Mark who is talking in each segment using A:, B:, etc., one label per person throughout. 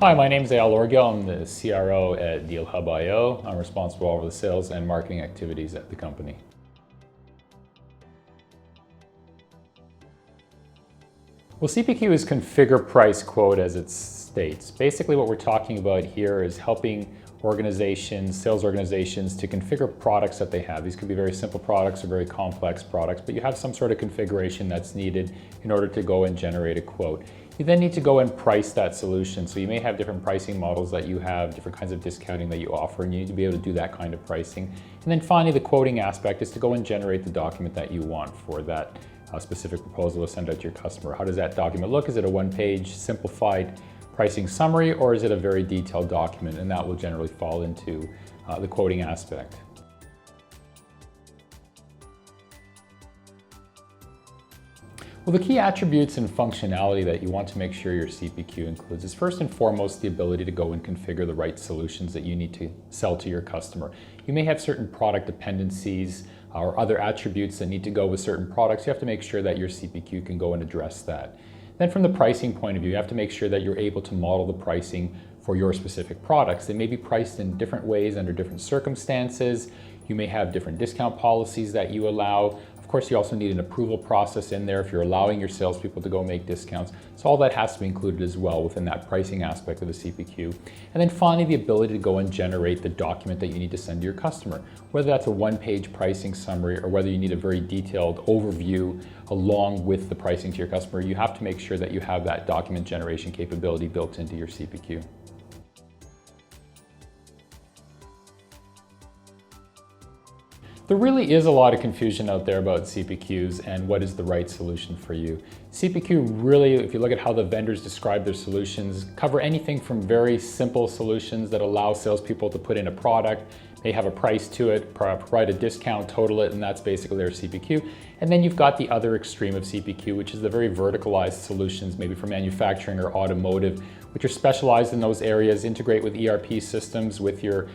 A: Hi, my name is Eyal Orgil. I'm the CRO at DealHub IO. I'm responsible for the sales and marketing activities at the company. Well, CPQ is configure, price, quote as it states. Basically what we're talking about here is helping organizations, sales organizations, to configure products that they have. These could be very simple products or very complex products, but you have some sort of configuration that's needed in order to go and generate a quote. You then need to go and price that solution. So you may have different pricing models that you have, different kinds of discounting that you offer, and you need to be able to do that kind of pricing. And then finally, the quoting aspect is to go and generate the document that you want for that specific proposal to send out to your customer. How does that document look? Is it a one-page simplified pricing summary, or is it a very detailed document? And that will generally fall into the quoting aspect. Well, the key attributes and functionality that you want to make sure your CPQ includes is first and foremost the ability to go and configure the right solutions that you need to sell to your customer. You may have certain product dependencies or other attributes that need to go with certain products. You have to make sure that your CPQ can go and address that. Then from the pricing point of view, you have to make sure that you're able to model the pricing for your specific products. They may be priced in different ways under different circumstances. You may have different discount policies that you allow. Of course, you also need an approval process in there if you're allowing your salespeople to go make discounts. So all that has to be included as well within that pricing aspect of the CPQ. And then finally, the ability to go and generate the document that you need to send to your customer. Whether that's a one-page pricing summary or whether you need a very detailed overview along with the pricing to your customer, you have to make sure that you have that document generation capability built into your CPQ. There really is a lot of confusion out there about CPQs and what is the right solution for you. CPQ really, if you look at how the vendors describe their solutions, cover anything from very simple solutions that allow salespeople to put in a product, they have a price to it, provide a discount, total it, and that's basically their CPQ. And then you've got the other extreme of CPQ, which is the very verticalized solutions, maybe for manufacturing or automotive, which are specialized in those areas, integrate with ERP systems, with your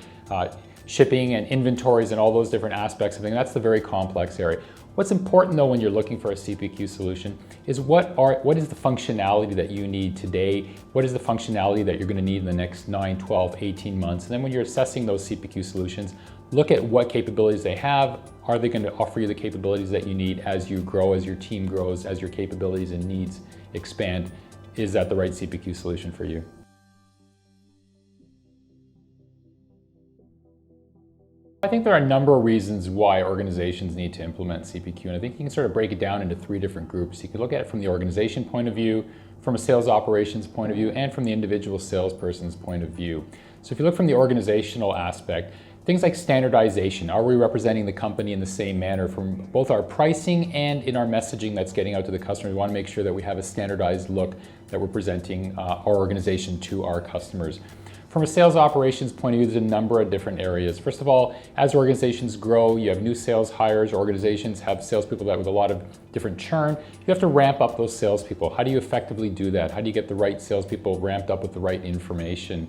A: shipping and inventories and all those different aspects of things. That's the very complex area. What's important though when you're looking for a CPQ solution is what is the functionality that you need today? What is the functionality that you're going to need in the next 9, 12, 18 months? And then when you're assessing those CPQ solutions, look at what capabilities they have. Are they going to offer you the capabilities that you need as you grow, as your team grows, as your capabilities and needs expand? Is that the right CPQ solution for you? I think there are a number of reasons why organizations need to implement CPQ, and I think you can sort of break it down into 3 different groups. You can look at it from the organization point of view, from a sales operations point of view, and from the individual salesperson's point of view. So if you look from the organizational aspect, things like standardization. Are we representing the company in the same manner from both our pricing and in our messaging that's getting out to the customer? We want to make sure that we have a standardized look that we're presenting our organization to our customers. From a sales operations point of view, there's a number of different areas. First of all, as organizations grow, you have new sales hires, organizations have salespeople that with a lot of different churn. You have to ramp up those salespeople. How do you effectively do that? How do you get the right salespeople ramped up with the right information?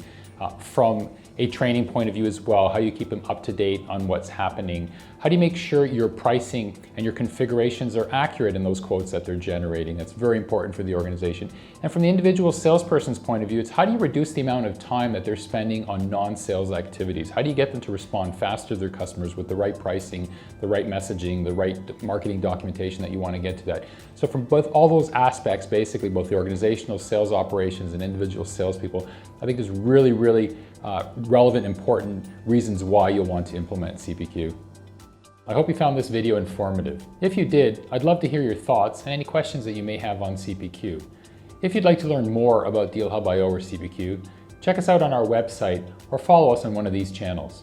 A: From a training point of view as well, how do you keep them up to date on what's happening? How do you make sure your pricing and your configurations are accurate in those quotes that they're generating? That's very important for the organization. And from the individual salesperson's point of view, it's how do you reduce the amount of time that they're spending on non-sales activities? How do you get them to respond faster to their customers with the right pricing, the right messaging, the right marketing documentation that you want to get to that? So from both all those aspects, basically both the organizational, sales operations, and individual salespeople, I think there's really relevant, important reasons why you'll want to implement CPQ. I hope you found this video informative. If you did, I'd love to hear your thoughts and any questions that you may have on CPQ. If you'd like to learn more about DealHub IO or CPQ, check us out on our website or follow us on one of these channels.